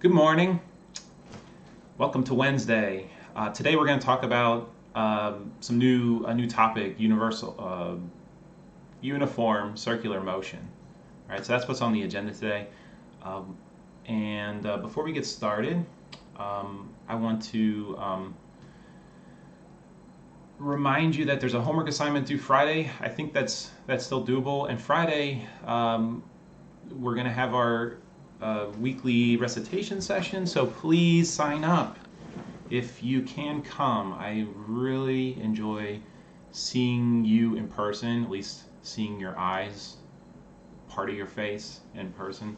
Good morning. Welcome to Wednesday. Today we're going to talk about a new topic: uniform circular motion. All right, so that's what's on the agenda today. And before we get started, I want to remind you that there's a homework assignment due Friday. I think that's still doable. And Friday, we're going to have our weekly recitation session, so please sign up if you can come. I really enjoy seeing you in person, at least seeing your eyes, part of your face in person.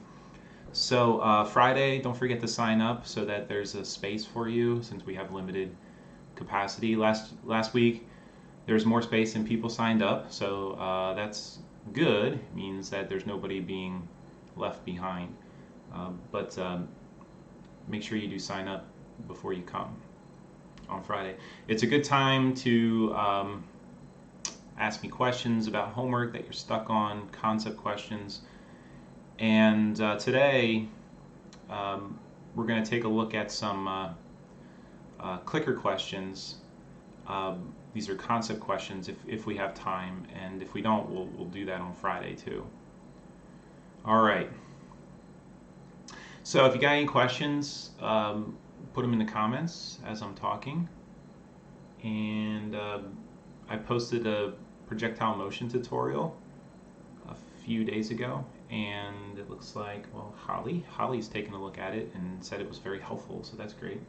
So Friday, don't forget to sign up so that there's a space for you, since we have limited capacity. Last week there's more space than people signed up, so that's good. It means that there's nobody being left behind. But make sure you do sign up before you come on Friday. It's a good time to ask me questions about homework that you're stuck on, concept questions. And today we're going to take a look at some clicker questions. These are concept questions if we have time, and if we don't, we'll do that on Friday too. All right. So if you got any questions, put them in the comments as I'm talking. And I posted a projectile motion tutorial a few days ago, and it looks like, well, Holly's taken a look at it and said it was very helpful, so that's great.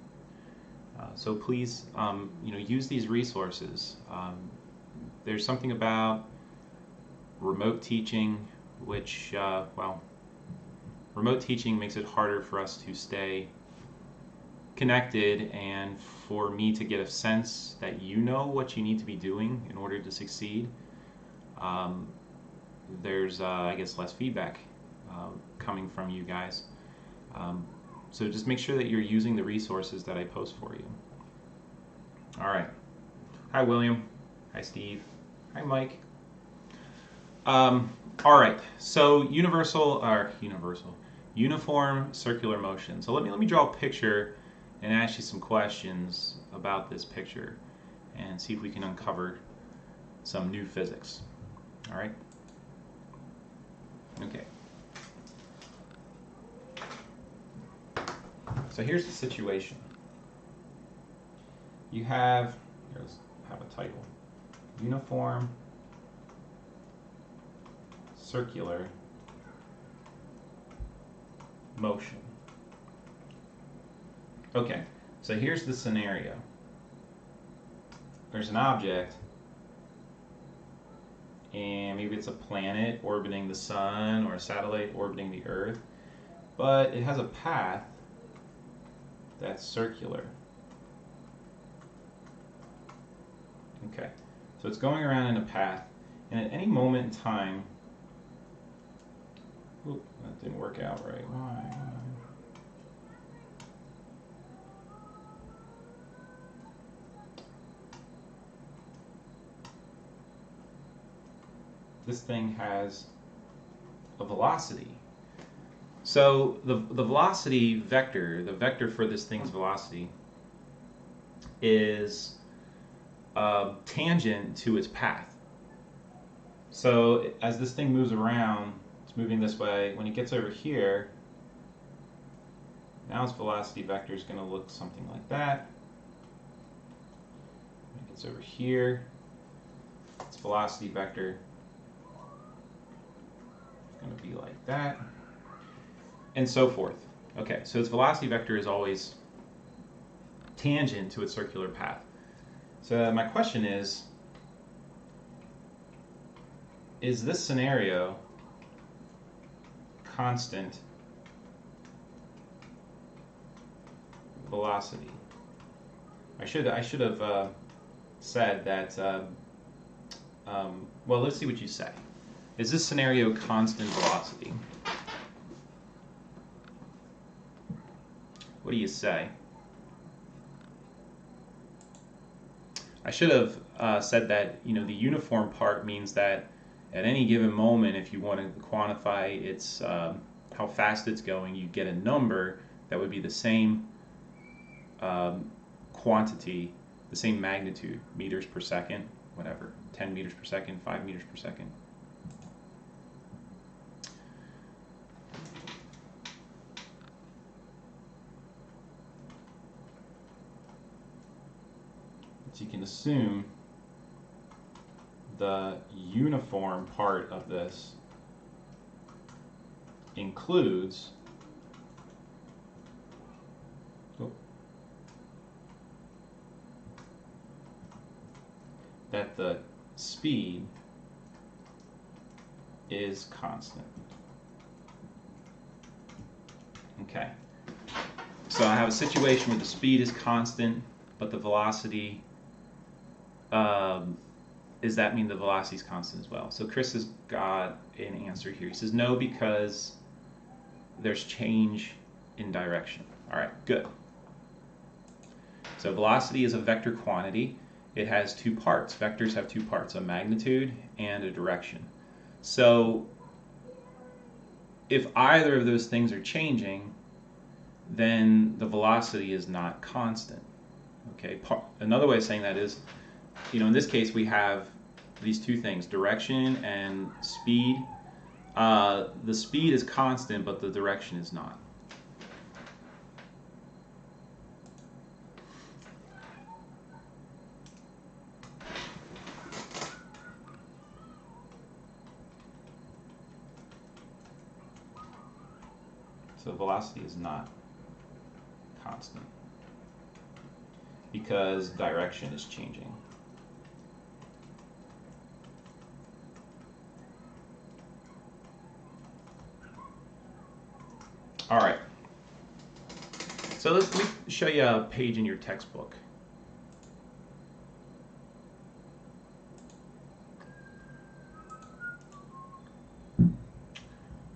So please, use these resources. There's something about remote teaching, which, remote teaching makes it harder for us to stay connected, and for me to get a sense that you know what you need to be doing in order to succeed. There's, I guess, less feedback coming from you guys. So just make sure that you're using the resources that I post for you. All right. Hi, William. Hi, Steve. Hi, Mike. All right. So uniform circular motion. So let me draw a picture and ask you some questions about this picture and see if we can uncover some new physics. All right. Okay. So here's the situation. You have, let's have a title, uniform circular motion. Okay, so here's the scenario. There's an object, and maybe it's a planet orbiting the sun or a satellite orbiting the Earth, but it has a path that's circular. Okay, so it's going around in a path, and at any moment in time, oop, that didn't work out right. Why? This thing has a velocity. So the velocity vector, the vector for this thing's velocity, is tangent to its path. So as this thing moves around, it's moving this way. When it gets over here, now its velocity vector is going to look something like that. When it gets over here, its velocity vector is going to be like that, and so forth. Okay, so its velocity vector is always tangent to its circular path. So my question is this scenario constant velocity? I should have said that. Well, let's see what you say. Is this scenario constant velocity? What do you say? I should have said that the uniform part means that at any given moment, if you want to quantify its how fast it's going, you get a number that would be the same quantity, the same magnitude, meters per second, whatever, 10 meters per second, 5 meters per second. So you can assume the uniform part of this includes that the speed is constant. Okay, so I have a situation where the speed is constant, but the velocity, does that mean the velocity is constant as well? So Chris has got an answer here. He says no, because there's change in direction. All right, good. So velocity is a vector quantity. It has two parts. Vectors have two parts, a magnitude and a direction. So if either of those things are changing, then the velocity is not constant. Okay, another way of saying that is, in this case we have these two things, direction and speed. The speed is constant, but the direction is not. So velocity is not constant because direction is changing. All right. So let me show you a page in your textbook.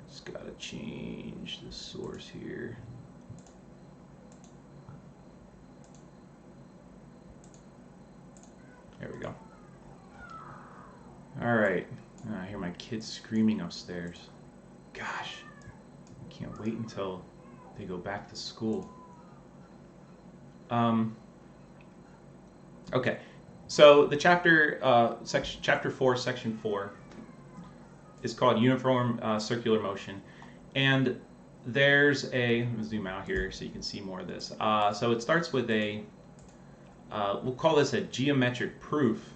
Just gotta change the source here. There we go. All right. I hear my kids screaming upstairs. Gosh, I can't wait until they go back to school. Okay, so the chapter, chapter 4, section 4 is called Uniform Circular Motion, and there's let me zoom out here so you can see more of this. So it starts with we'll call this a geometric proof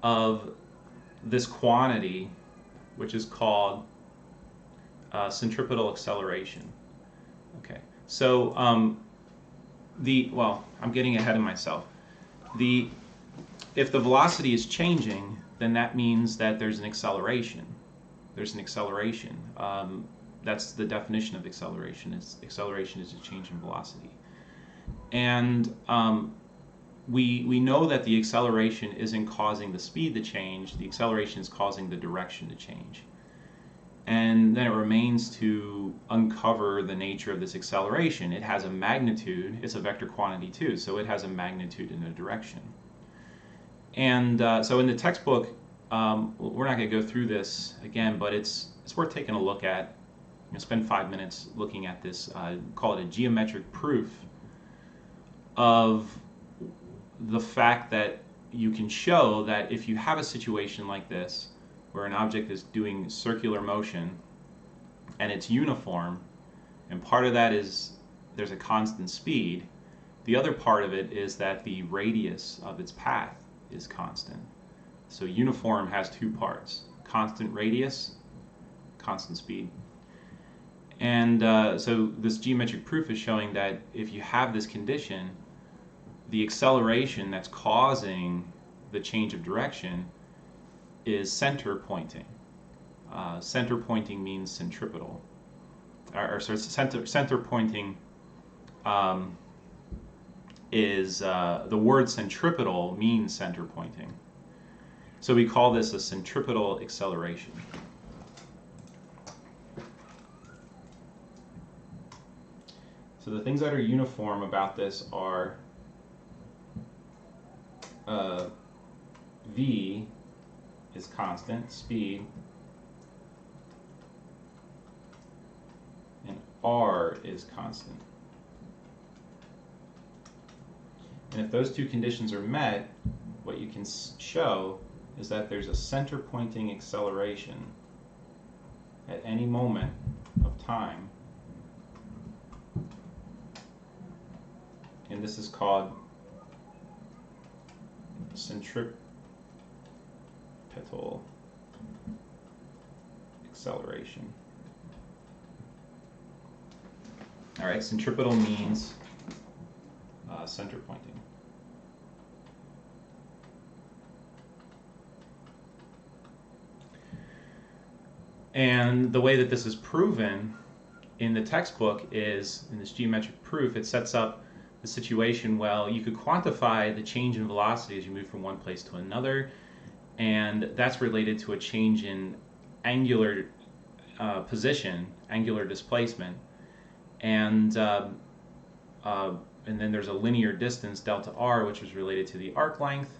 of this quantity, which is called centripetal acceleration. Okay, so I'm getting ahead of myself. If the velocity is changing, then that means that there's an acceleration. There's an acceleration. That's the definition of acceleration. Acceleration is a change in velocity. And we know that the acceleration isn't causing the speed to change. The acceleration is causing the direction to change. And then it remains to uncover the nature of this acceleration. It has a magnitude. It's a vector quantity too, so it has a magnitude and a direction. And so in the textbook, we're not going to go through this again, but it's worth taking a look at. Spend 5 minutes looking at this. Call it a geometric proof of the fact that you can show that if you have a situation like this, where an object is doing circular motion and it's uniform, and part of that is there's a constant speed, the other part of it is that the radius of its path is constant. So uniform has two parts, constant radius, constant speed. And so this geometric proof is showing that if you have this condition, the acceleration that's causing the change of direction is center pointing. Center pointing means centripetal. Center pointing is the word centripetal means center pointing. So we call this a centripetal acceleration. So the things that are uniform about this are V is constant, speed, and R is constant. And if those two conditions are met, what you can show is that there's a center pointing acceleration at any moment of time. And this is called centripetal acceleration. All right, centripetal means center pointing. And the way that this is proven in the textbook is, in this geometric proof, it sets up the situation, well, you could quantify the change in velocity as you move from one place to another, and that's related to a change in angular position, angular displacement, and then there's a linear distance, delta r, which is related to the arc length,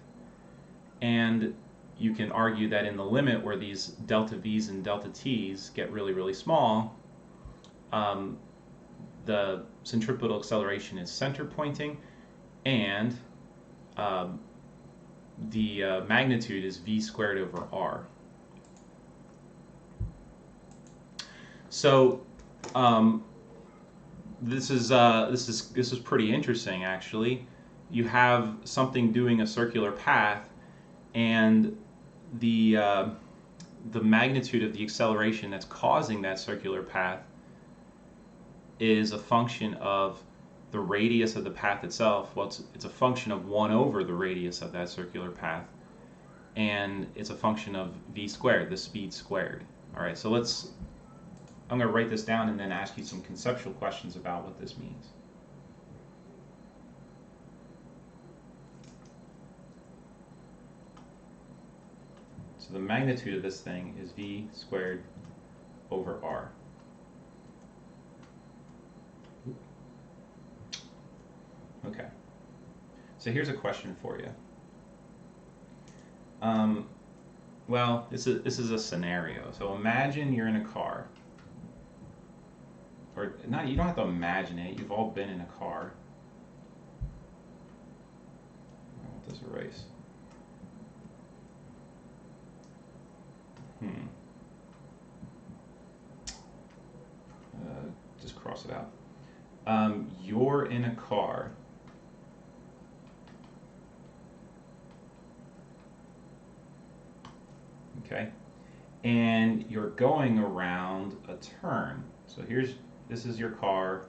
and you can argue that in the limit where these delta v's and delta t's get really, really small, the centripetal acceleration is center pointing, and the magnitude is v squared over r. So this is pretty interesting, actually. You have something doing a circular path, and the magnitude of the acceleration that's causing that circular path is a function of the radius of the path itself. Well, it's a function of 1 over the radius of that circular path, and it's a function of v squared, the speed squared. All right, so I'm going to write this down and then ask you some conceptual questions about what this means. So the magnitude of this thing is v squared over r. Okay. So here's a question for you. Well, this is a scenario. So imagine you're in a car. Or not, you don't have to imagine it. You've all been in a car. I want this erase. Just cross it out. You're in a car. Okay, and you're going around a turn. So this is your car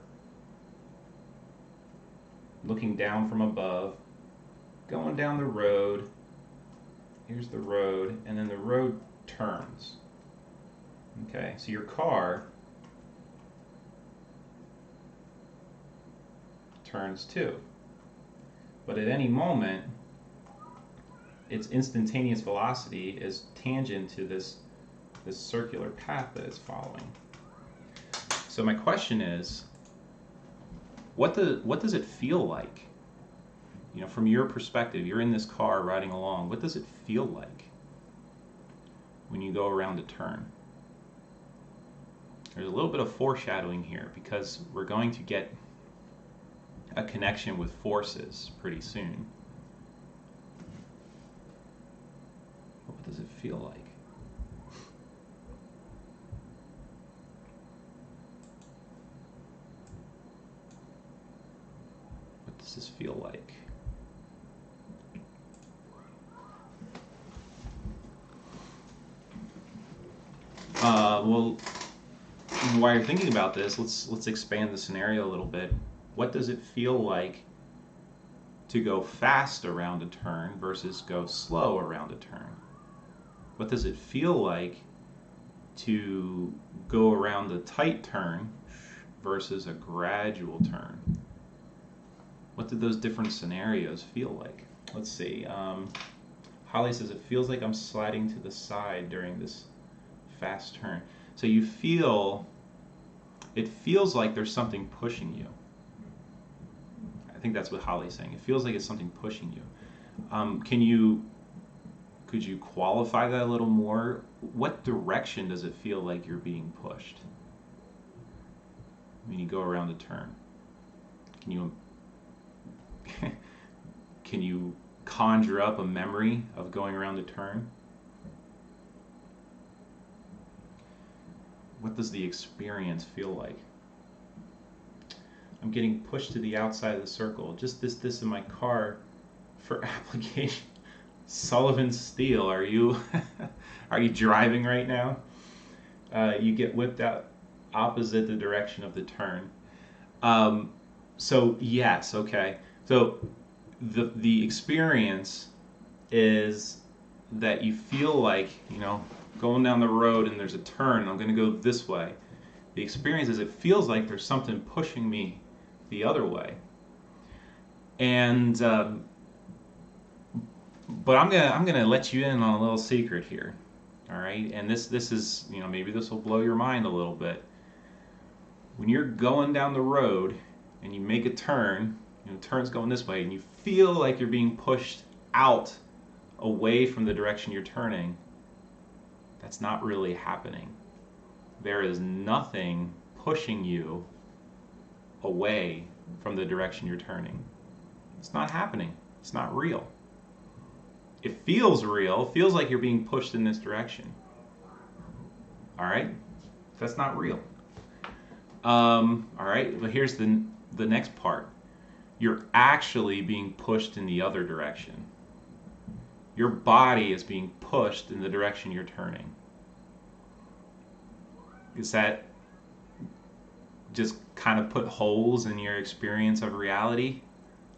looking down from above, going down the road. Here's the road, and then the road turns. Okay, so your car turns too. But at any moment, its instantaneous velocity is tangent to this circular path that it's following. So my question is, what does it feel like? You know, from your perspective, you're in this car riding along. What does it feel like when you go around a turn? There's a little bit of foreshadowing here because we're going to get a connection with forces pretty soon. What does it feel like? What does this feel like? Well, while you're thinking about this, let's expand the scenario a little bit. What does it feel like to go fast around a turn versus go slow around a turn? What does it feel like to go around a tight turn versus a gradual turn? What did those different scenarios feel like? Let's see. Holly says it feels like I'm sliding to the side during this fast turn. So you feel, it feels like there's something pushing you. I think that's what Holly's saying. It feels like it's something pushing you. Could you qualify that a little more? What direction does it feel like you're being pushed when you go around a turn? Can you Can you conjure up a memory of going around a turn? What does the experience feel like? I'm getting pushed to the outside of the circle. Just this in my car for application. Sullivan Steel, are you are you driving right now? You get whipped out opposite the direction of the turn. So yes, okay. So the experience is that you feel like, going down the road and there's a turn and I'm going to go this way. The experience is it feels like there's something pushing me the other way. And but I'm gonna let you in on a little secret here. All right, and this is, maybe this will blow your mind a little bit. When you're going down the road and you make a turn, turn's going this way, and you feel like you're being pushed out away from the direction you're turning, that's not really happening. There is nothing pushing you away from the direction you're turning. It's not happening. It's not real. It feels real. It feels like you're being pushed in this direction. All right? That's not real. All right, but here's the next part. You're actually being pushed in the other direction. Your body is being pushed in the direction you're turning. Is that just kind of put holes in your experience of reality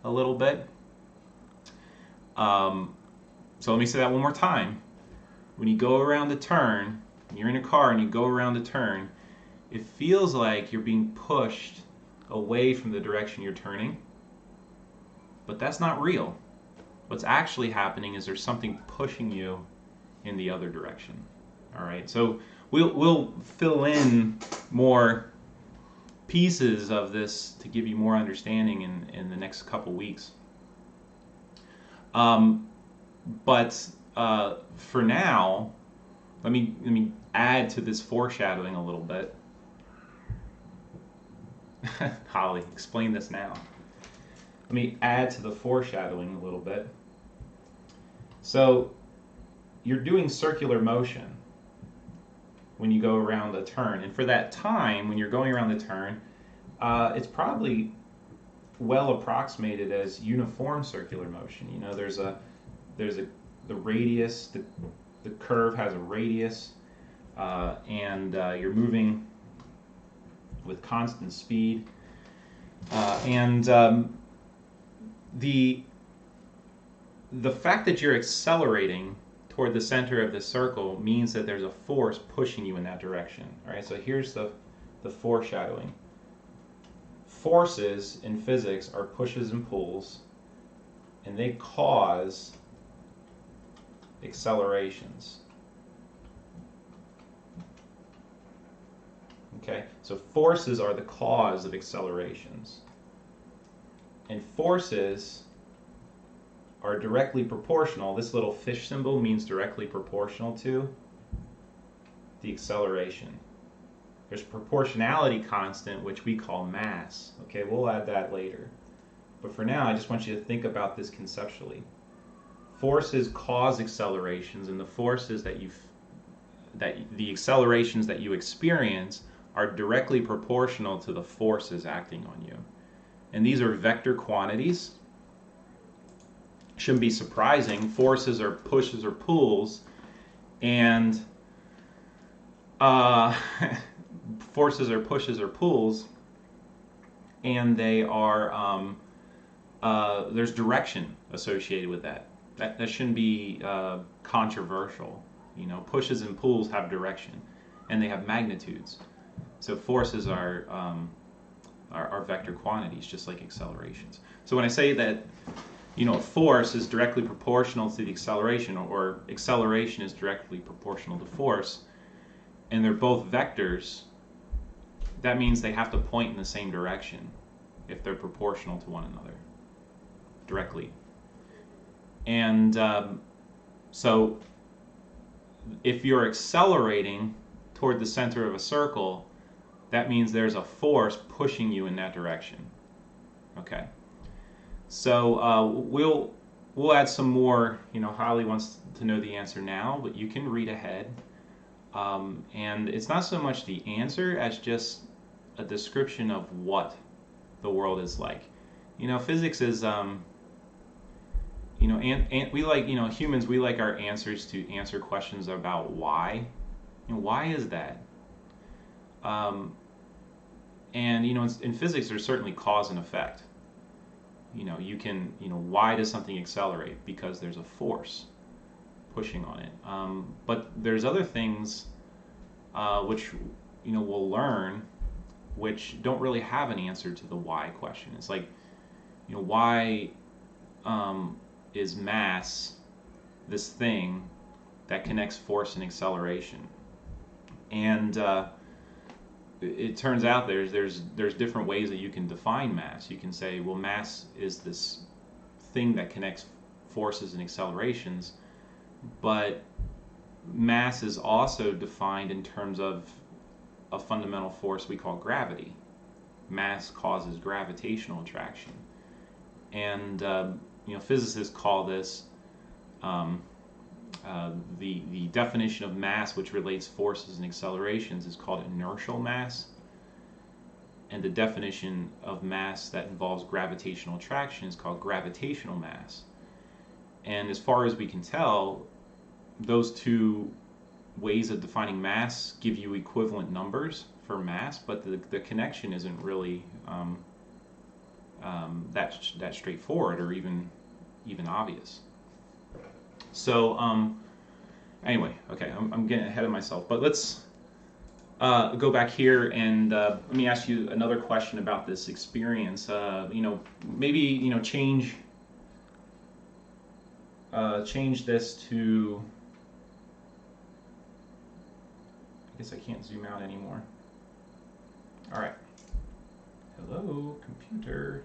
a little bit? So let me say that one more time. When you go around the turn, you're in a car and you go around the turn, it feels like you're being pushed away from the direction you're turning, but that's not real. What's actually happening is there's something pushing you in the other direction. All right, so we'll fill in more pieces of this to give you more understanding in the next couple weeks. But for now, let me add to this foreshadowing a little bit. Holly, explain this now. Let me add to the foreshadowing a little bit. So you're doing circular motion when you go around a turn, and for that time when you're going around the turn, it's probably well approximated as uniform circular motion. There's the radius, the curve has a radius, and you're moving with constant speed, and the fact that you're accelerating toward the center of the circle means that there's a force pushing you in that direction. All right, so here's the foreshadowing. Forces in physics are pushes and pulls, and they cause accelerations. Okay, so forces are the cause of accelerations, and forces are directly proportional. This little fish symbol means directly proportional to the acceleration. There's a proportionality constant, which we call mass. Okay, we'll add that later. But for now, I just want you to think about this conceptually. Forces cause accelerations, and the forces the accelerations that you experience are directly proportional to the forces acting on you. And these are vector quantities. Shouldn't be surprising. Forces are pushes or pulls, and forces are pushes or pulls, and they are there's direction associated with that. That shouldn't be controversial. Pushes and pulls have direction, and they have magnitudes. So forces are vector quantities, just like accelerations. So when I say that, a force is directly proportional to the acceleration, or acceleration is directly proportional to force, and they're both vectors, that means they have to point in the same direction if they're proportional to one another directly. And so if you're accelerating toward the center of a circle, that means there's a force pushing you in that direction. Okay. So we'll add some more. Holly wants to know the answer now, but you can read ahead. And it's not so much the answer as just a description of what the world is like. Physics is, we like, humans, we like our answers to answer questions about why. Why is that? And, in physics, there's certainly cause and effect. You can, why does something accelerate? Because there's a force pushing on it. But there's other things which, we'll learn, which don't really have an answer to the why question. It's like, why is mass this thing that connects force and acceleration? And it turns out there's different ways that you can define mass. You can say, well, mass is this thing that connects forces and accelerations, but mass is also defined in terms of a fundamental force we call gravity. Mass causes gravitational attraction, and physicists call this the definition of mass, which relates forces and accelerations, is called inertial mass, and the definition of mass that involves gravitational attraction is called gravitational mass. And as far as we can tell, those two ways of defining mass give you equivalent numbers for mass, but the connection isn't really that straightforward or even obvious. So anyway, okay, I'm getting ahead of myself, but let's go back here and let me ask you another question about this experience. Maybe change this to. I guess I can't zoom out anymore. All right. Hello, computer.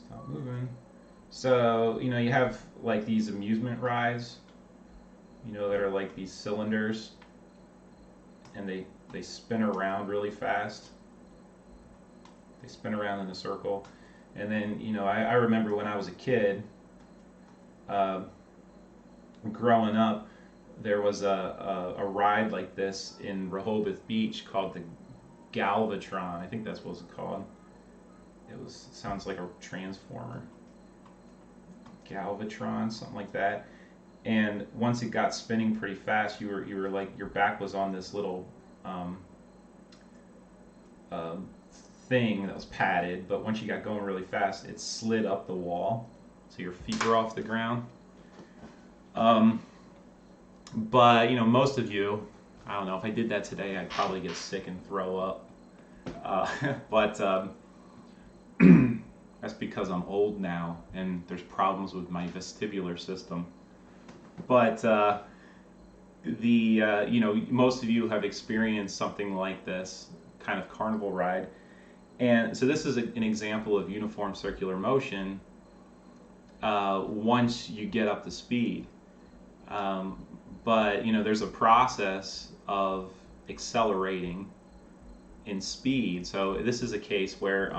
Stop moving. So, you have like these amusement rides, that are like these cylinders, and they spin around really fast. They spin around in a circle. And then, I remember when I was a kid, growing up, there was a ride like this in Rehoboth Beach called the Galvatron. I think that's what it's called. Sounds like a transformer. Galvatron, something like that. And once it got spinning pretty fast, you were like, your back was on this little thing that was padded, but once you got going really fast, it slid up the wall, so your feet were off the ground. But most of you, I don't know, if I did that today, I'd probably get sick and throw up. But that's because I'm old now and there's problems with my vestibular system. But most of you have experienced something like this kind of carnival ride, and so this is an example of uniform circular motion once you get up to speed. But there's a process of accelerating in speed. So this is a case where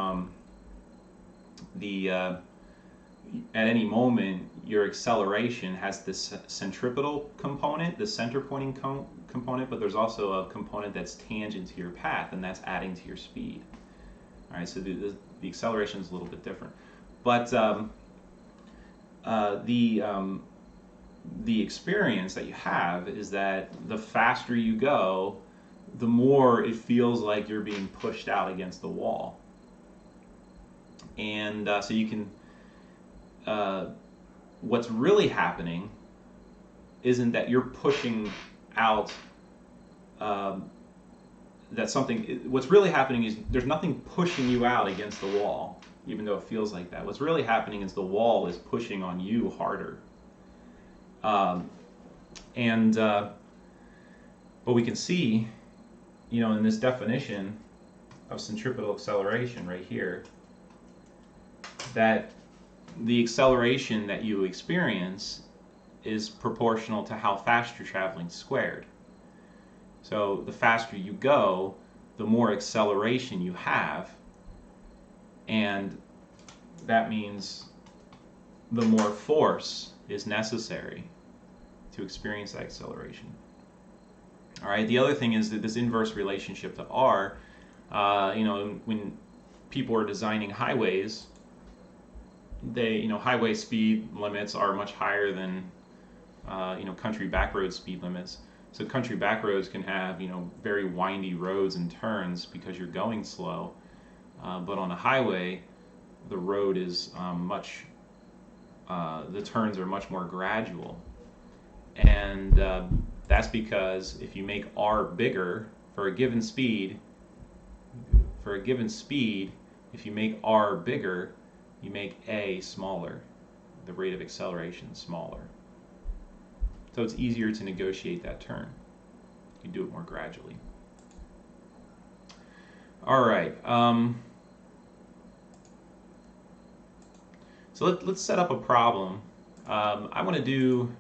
at any moment your acceleration has this centripetal component, the center pointing component, but there's also a component that's tangent to your path, and that's adding to your speed. All right, so the acceleration is a little bit different, but the experience that you have is that the faster you go, the more it feels like you're being pushed out against the wall. And so you can, what's really happening isn't that you're pushing out what's really happening is there's nothing pushing you out against the wall, even though it feels like that. What's really happening is the wall is pushing on you harder. But we can see, in this definition of centripetal acceleration right here, that the acceleration that you experience is proportional to how fast you're traveling squared. So the faster you go, the more acceleration you have, and that means the more force is necessary to experience that acceleration. All right. The other thing is that this inverse relationship to r, when people are designing highways, highway speed limits are much higher than country backroad speed limits. So country backroads can have very windy roads and turns because you're going slow, but on a highway, the road is the turns are much more gradual, and that's because if you make r bigger for a given speed, if you make r bigger, you make a smaller, the rate of acceleration smaller. So it's easier to negotiate that turn. You do it more gradually. All right. So let's set up a problem. I want to do,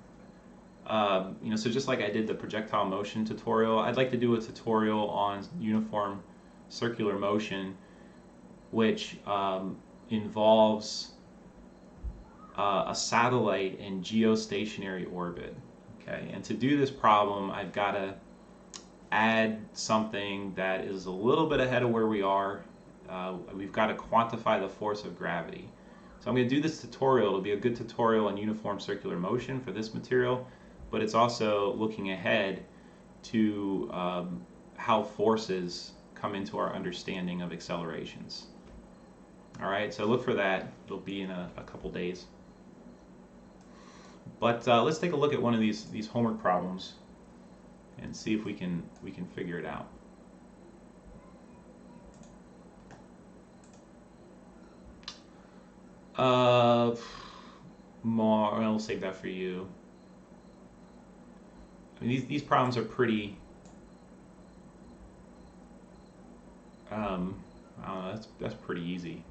so just like I did the projectile motion tutorial, I'd like to do a tutorial on uniform circular motion, which involves a satellite in geostationary orbit. Okay, and to do this problem, I've got to add something that is a little bit ahead of where we are. We've got to quantify the force of gravity. So I'm going to do this tutorial. It'll be a good tutorial on uniform circular motion for this material, but it's also looking ahead to how forces come into our understanding of accelerations. All right, so look for that. It'll be in a couple days. But let's take a look at one of these homework problems and see if we can figure it out. I'll save that for you. I mean, these problems are pretty. I don't know. That's pretty easy.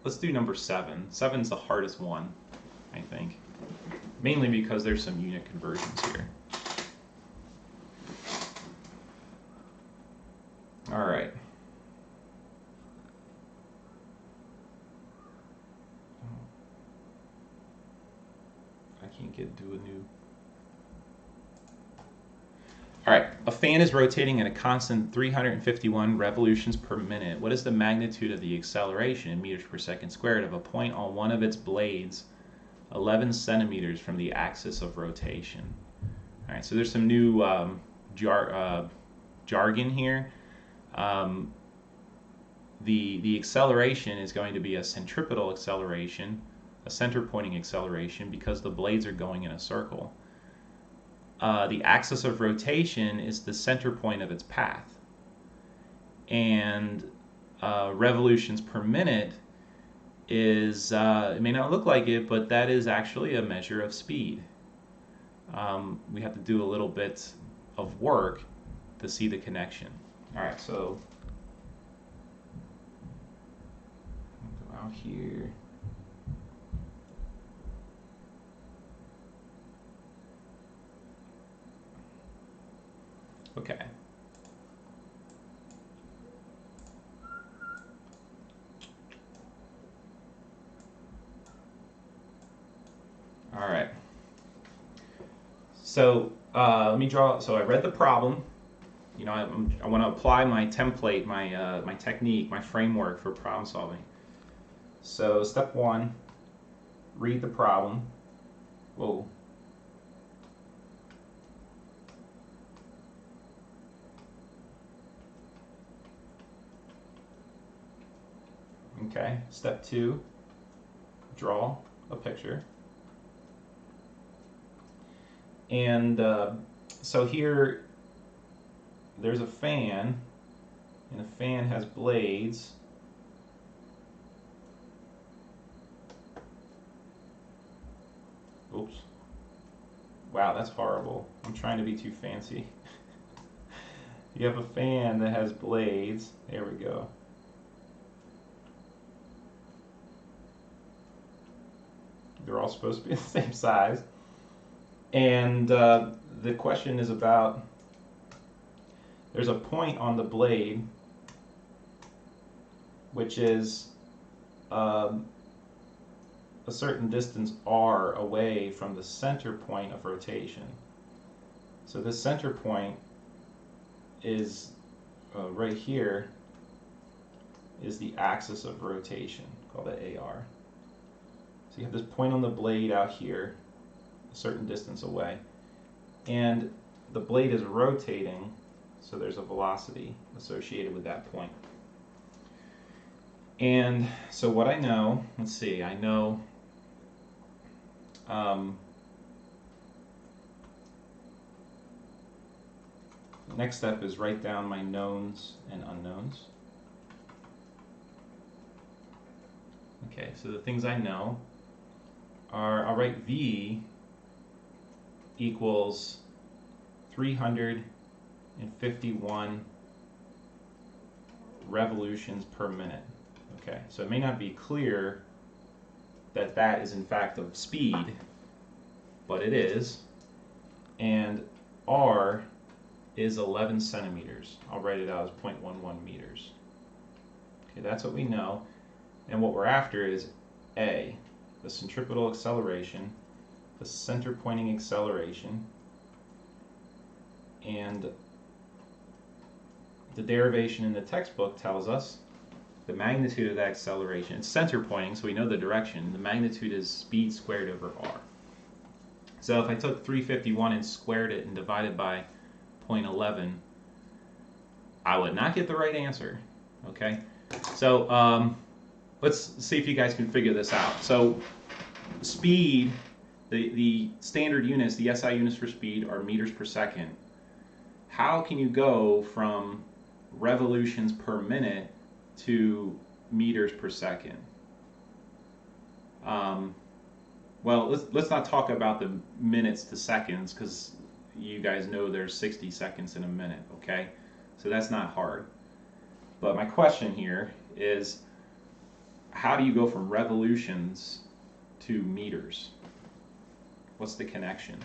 Let's do number 7. 7's the hardest one, I think. Mainly because there's some unit conversions here. All right. I can't get to a new. All right, a fan is rotating at a constant 351 revolutions per minute. What is the magnitude of the acceleration in meters per second squared of a point on one of its blades 11 centimeters from the axis of rotation? All right, so there's some new jargon here. The acceleration is going to be a centripetal acceleration, a center pointing acceleration, because the blades are going in a circle. The axis of rotation is the center point of its path. And revolutions per minute is, it may not look like it, but that is actually a measure of speed. We have to do a little bit of work to see the connection. All right, so I'll go out here. Okay. All right. So let me draw. So I read the problem. I want to apply my template, my technique, my framework for problem solving. So step 1, read the problem. Whoa. Okay, step 2, draw a picture. And so here, there's a fan, and the fan has blades. Oops. Wow, that's horrible. I'm trying to be too fancy. You have a fan that has blades. There we go. They're all supposed to be the same size. And the question is about, there's a point on the blade which is a certain distance r away from the center point of rotation. So this center point is right here is the axis of rotation, called the AR. So you have this point on the blade out here, a certain distance away, and the blade is rotating, so there's a velocity associated with that point. And so what I know, let's see, I know next step is write down my knowns and unknowns. Okay, so the things I know are, I'll write V equals 351 revolutions per minute. Okay, so it may not be clear that that is in fact of speed, but it is. And R is 11 centimeters. I'll write it out as 0.11 meters. Okay, that's what we know. And what we're after is A, the centripetal acceleration, the center pointing acceleration, and the derivation in the textbook tells us the magnitude of that acceleration. It's center pointing, so we know the direction. The magnitude is speed squared over r. So if I took 351 and squared it and divided by 0.11, I would not get the right answer. Okay, so let's see if you guys can figure this out. So speed, the standard units, the SI units for speed are meters per second. How can you go from revolutions per minute to meters per second? Well, let's not talk about the minutes to seconds, because you guys know there's 60 seconds in a minute, okay? So that's not hard. But my question here is, how do you go from revolutions to meters? What's the connection?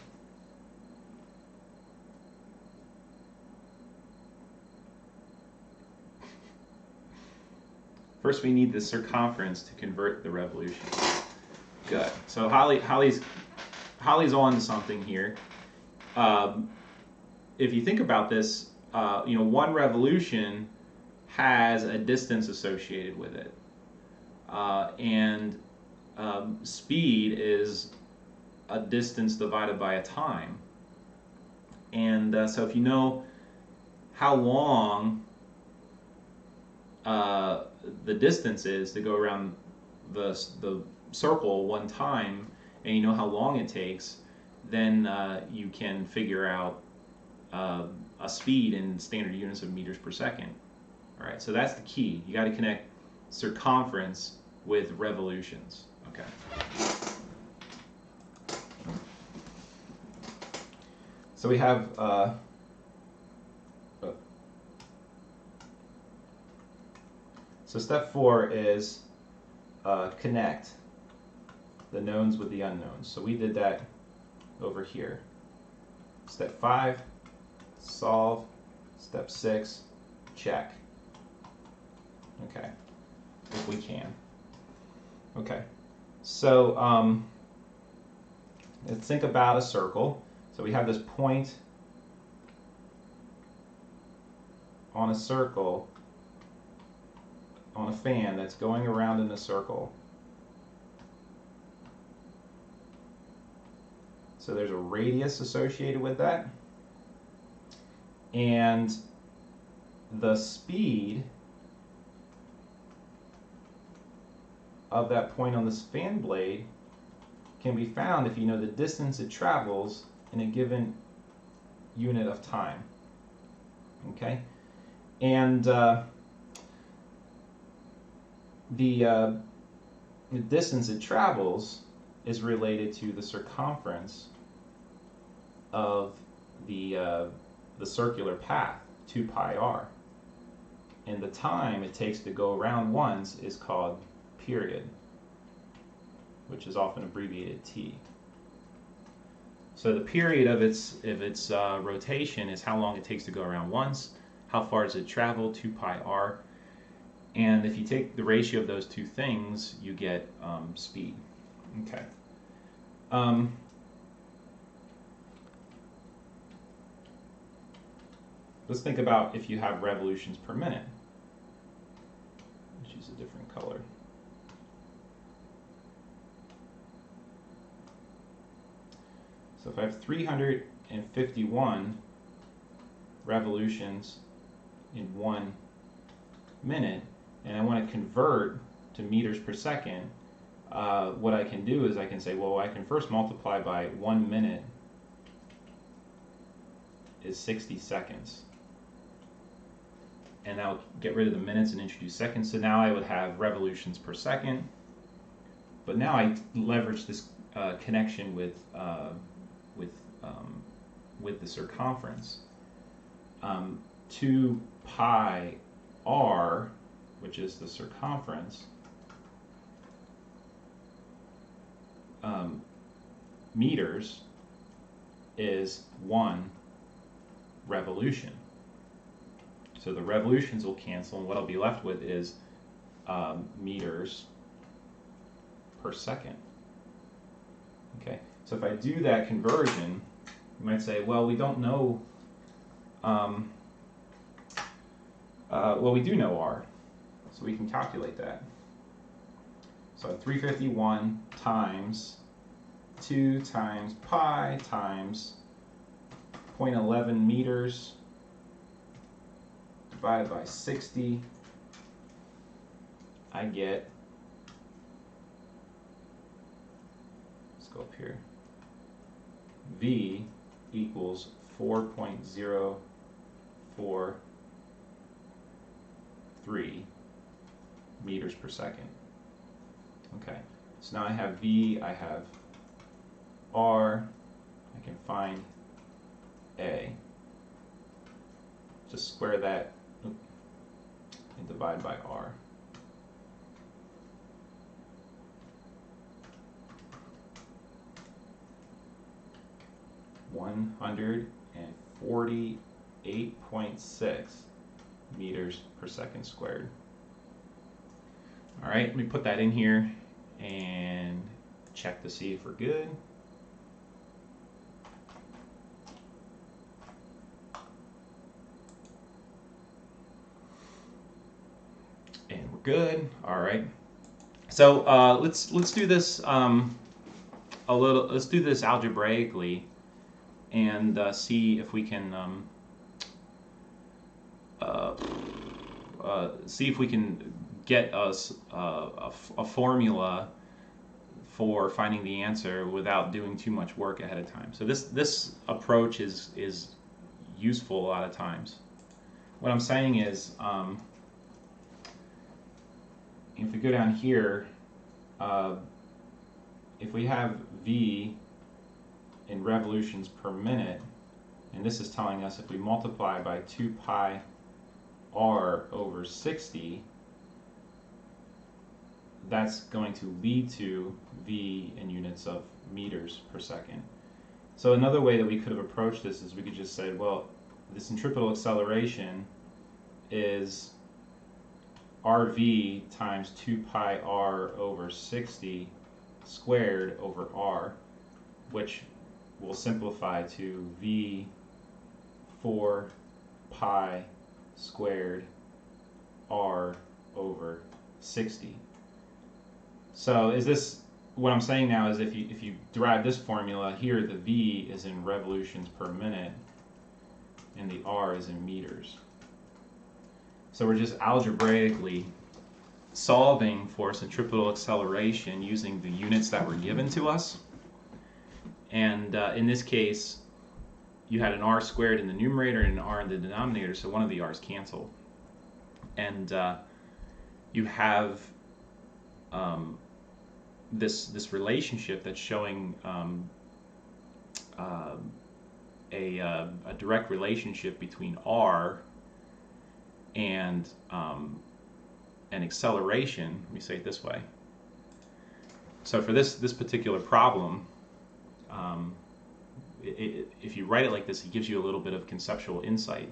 First, we need the circumference to convert the revolutions. Good. So Holly's on to something here. If you think about this, one revolution has a distance associated with it, and speed is a distance divided by a time. And so if you know how long the distance is to go around the circle one time, and you know how long it takes, then you can figure out a speed in standard units of meters per second. All right, so that's the key. You got to connect circumference with revolutions. Okay. So we have so step 4 is connect the knowns with the unknowns. So we did that over here. Step 5, solve. Step 6, check. Okay, if we can. Okay, so let's think about a circle. So we have this point on a circle, on a fan that's going around in a circle. So there's a radius associated with that, and the speed of that point on this fan blade can be found if you know the distance it travels in a given unit of time. Okay, and the distance it travels is related to the circumference of the circular path, 2 pi r. And the time it takes to go around once is called period, which is often abbreviated T. So the period of its rotation is how long it takes to go around once. How far does it travel? 2 pi r. And if you take the ratio of those two things, you get speed. Okay. Let's think about if you have revolutions per minute. Let's use a different color. So if I have 351 revolutions in 1 minute, and I want to convert to meters per second, what I can do is I can say, well, I can first multiply by 1 minute is 60 seconds. And I'll get rid of the minutes and introduce seconds. So now I would have revolutions per second. But now I leverage this connection with the circumference. 2 pi r, which is the circumference, meters is 1 revolution. So the revolutions will cancel, and what I'll be left with is meters per second. Okay, so if I do that conversion, you might say, well, we don't know, well, we do know r, so we can calculate that. So 351 times 2 times pi times 0.11 meters divided by 60, I get, let's go up here, V equals 4.043 meters per second. Okay, so now I have V, I have R, I can find A. Just square that and divide by R. $148.6 meters per second squared. All right, let me put that in here and check to see if we're good. And we're good. All right. So let's do this let's do this algebraically and see if we can get us a formula for finding the answer without doing too much work ahead of time. So this approach is useful a lot of times. What I'm saying is, if we go down here, if we have V in revolutions per minute, and this is telling us if we multiply by 2 pi r over 60, that's going to lead to V in units of meters per second. So another way that we could have approached this is we could just say, well, the centripetal acceleration is RV times 2 pi r over 60 squared over r, which will simplify to V 4 pi squared r over 60. So is this, what I'm saying now is if you derive this formula here, the V is in revolutions per minute and the r is in meters. So we're just algebraically solving for centripetal acceleration using the units that were given to us. And in this case, you had an r squared in the numerator and an r in the denominator, so one of the r's canceled. And you have this relationship that's showing a direct relationship between r and an acceleration. Let me say it this way. So for this particular problem, if you write it like this, it gives you a little bit of conceptual insight,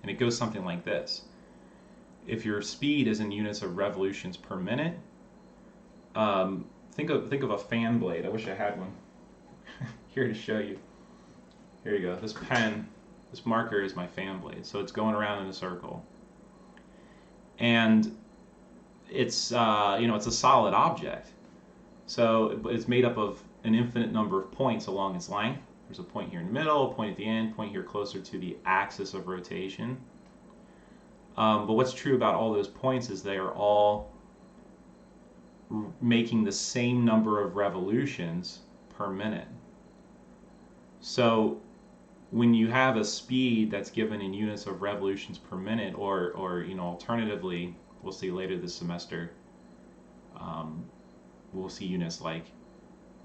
and it goes something like this. If your speed is in units of revolutions per minute, think of a fan blade. I wish I had one here to show you. Here you go. This pen, this marker is my fan blade. So it's going around in a circle. And it's it's a solid object. So it's made up of an infinite number of points along its length. There's a point here in the middle, a point at the end, a point here closer to the axis of rotation. But what's true about all those points is they are all making the same number of revolutions per minute. So when you have a speed that's given in units of revolutions per minute, or alternatively, we'll see later this semester, we'll see units like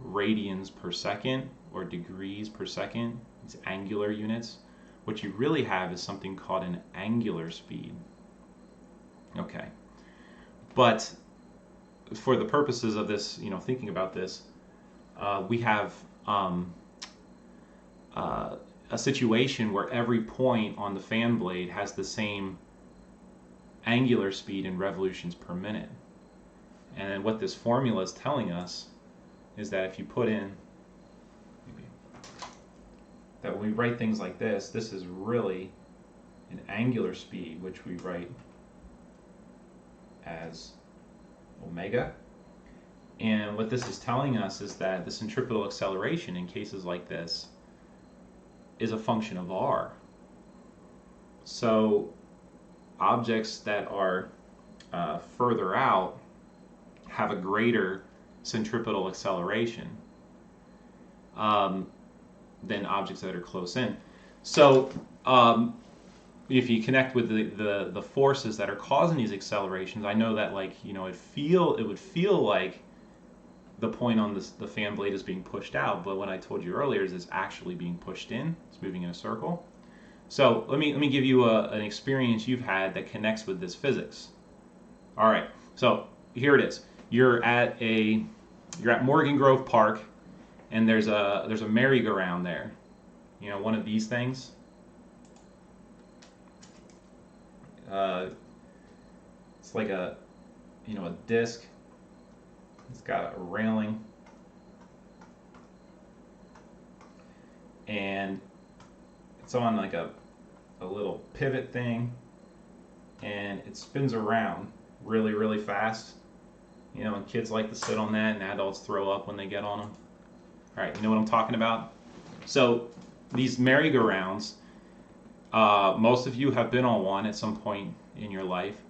radians per second or degrees per second. It's angular units. What you really have is something called an angular speed. Okay, but for the purposes of this, thinking about this, we have a situation where every point on the fan blade has the same angular speed in revolutions per minute. And what this formula is telling us is that if you put in, that when we write things like this is really an angular speed, which we write as omega. And what this is telling us is that the centripetal acceleration in cases like this is a function of r. So objects that are further out have a greater centripetal acceleration than objects that are close in. So if you connect with the forces that are causing these accelerations, I know that it would feel like the point on the fan blade is being pushed out, but what I told you earlier is it's actually being pushed in. It's moving in a circle. So let me give you an experience you've had that connects with this physics. All right, so here it is. You're at Morgan Grove Park, and there's a merry-go-round there. One of these things. It's like a disc. It's got a railing, and it's on like a little pivot thing, and it spins around really, really fast. And kids like to sit on that, and adults throw up when they get on them. All right, you know what I'm talking about? So these merry-go-rounds, most of you have been on one at some point in your life.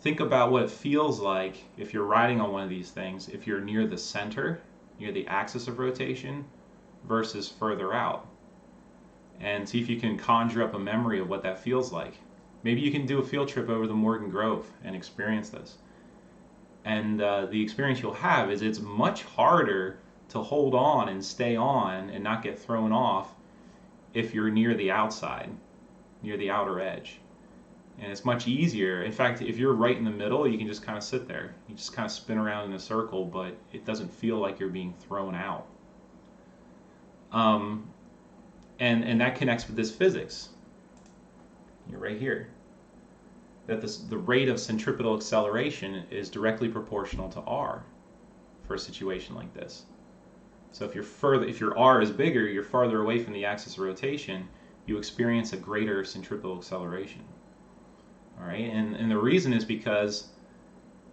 Think about what it feels like if you're riding on one of these things, if you're near the center, near the axis of rotation, versus further out. And see if you can conjure up a memory of what that feels like. Maybe you can do a field trip over the Morgan Grove and experience this. And the experience you'll have is it's much harder to hold on and stay on and not get thrown off if you're near the outside, near the outer edge. And it's much easier. In fact, if you're right in the middle, you can just kind of sit there. You just kind of spin around in a circle, but it doesn't feel like you're being thrown out. And that connects with this physics. You're right here. That the rate of centripetal acceleration is directly proportional to r for a situation like this. So if your r is bigger, you're farther away from the axis of rotation, you experience a greater centripetal acceleration. All right, and the reason is because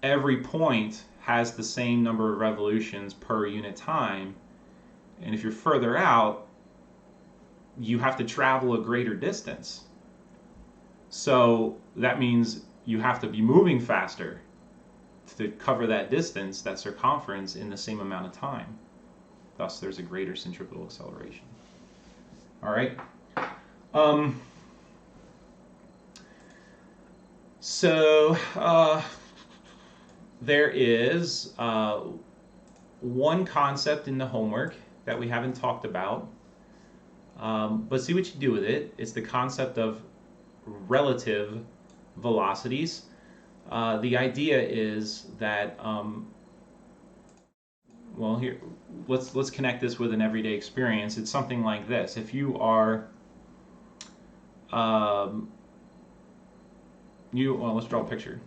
every point has the same number of revolutions per unit time, and if you're further out, you have to travel a greater distance. So that means you have to be moving faster to cover that distance, that circumference, in the same amount of time. Thus, there's a greater centripetal acceleration. All right. So there is one concept in the homework that we haven't talked about, but see what you do with it. It's the concept of relative velocities. The idea is that, well, here let's connect this with an everyday experience. It's something like this. If you are let's draw a picture.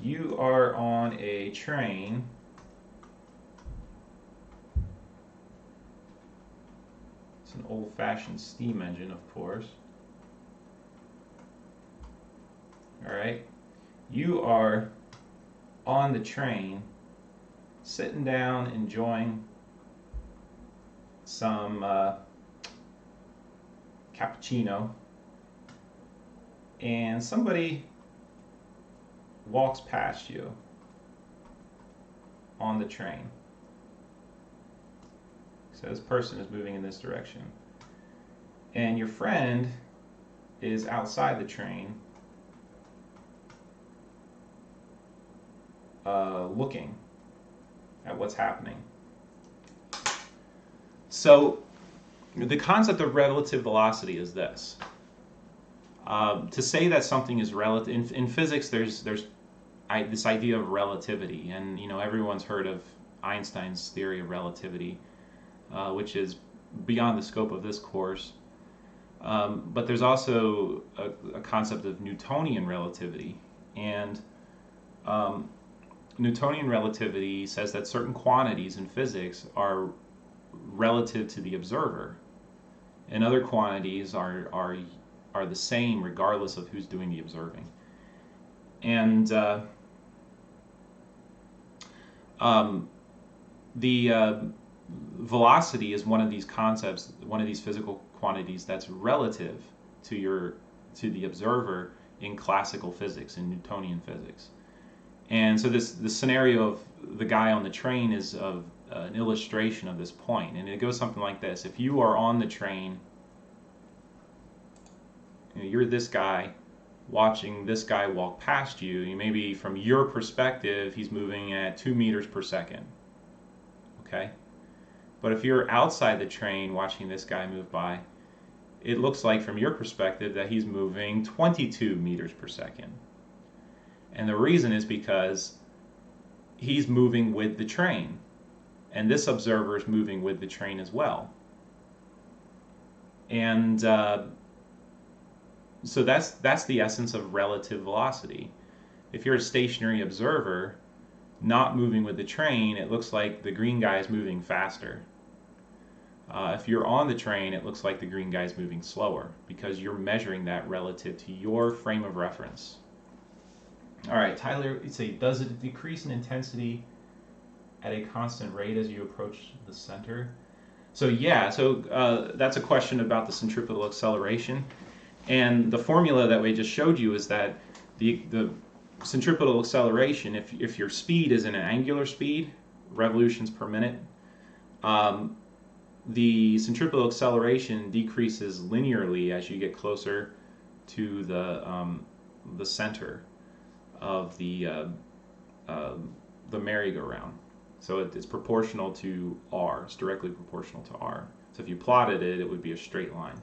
You are on a train. It's an old-fashioned steam engine, of course. All right. You are on the train, sitting down, enjoying some cappuccino, and somebody walks past you on the train. So this person is moving in this direction. And your friend is outside the train looking at what's happening. So the concept of relative velocity is this. To say that something is relative, in physics there's this idea of relativity, and everyone's heard of Einstein's theory of relativity, which is beyond the scope of this course. But there's also a concept of Newtonian relativity, and Newtonian relativity says that certain quantities in physics are relative to the observer, and other quantities are the same regardless of who's doing the observing. And the velocity is one of these concepts, one of these physical quantities that's relative to the observer in classical physics, in Newtonian physics. And so this scenario of the guy on the train is of an illustration of this point, and it goes something like this. If you are on the train, you're this guy watching this guy walk past you. Maybe from your perspective he's moving at 2 meters per second, okay? But if you're outside the train watching this guy move by, it looks like from your perspective that he's moving 22 meters per second. And the reason is because he's moving with the train, and this observer is moving with the train as well. And so that's the essence of relative velocity. If you're a stationary observer not moving with the train, it looks like the green guy is moving faster. If you're on the train, it looks like the green guy is moving slower, because you're measuring that relative to your frame of reference. All right, Tyler, you say, does it decrease in intensity at a constant rate as you approach the center? So yeah, that's a question about the centripetal acceleration. And the formula that we just showed you is that the centripetal acceleration, if your speed is in an angular speed, revolutions per minute, the centripetal acceleration decreases linearly as you get closer to the center of the merry-go-round. So it's proportional to r. It's directly proportional to r. So if you plotted it, it would be a straight line.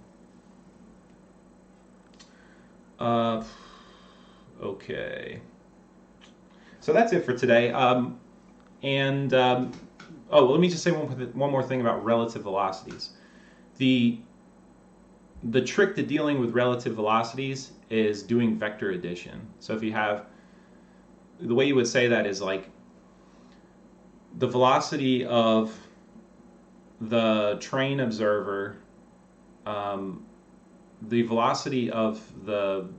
Okay. So that's it for today. Oh, let me just say one more thing about relative velocities. The trick to dealing with relative velocities is doing vector addition. So if you have, the way you would say that is like the velocity of the train observer, the velocity of the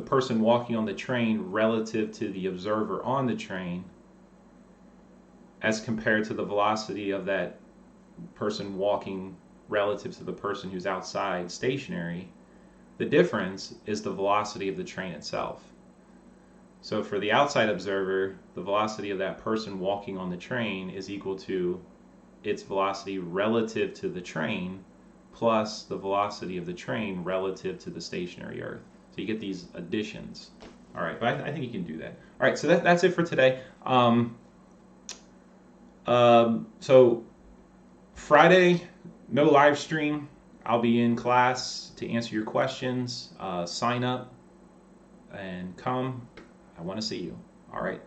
person walking on the train relative to the observer on the train, as compared to the velocity of that person walking relative to the person who's outside stationary. The difference is the velocity of the train itself. So for the outside observer, the velocity of that person walking on the train is equal to its velocity relative to the train plus the velocity of the train relative to the stationary Earth. So you get these additions. All right, but I think you can do that. All right, so that's it for today. So Friday, no live stream. I'll be in class to answer your questions. Sign up and come. I want to see you. All right.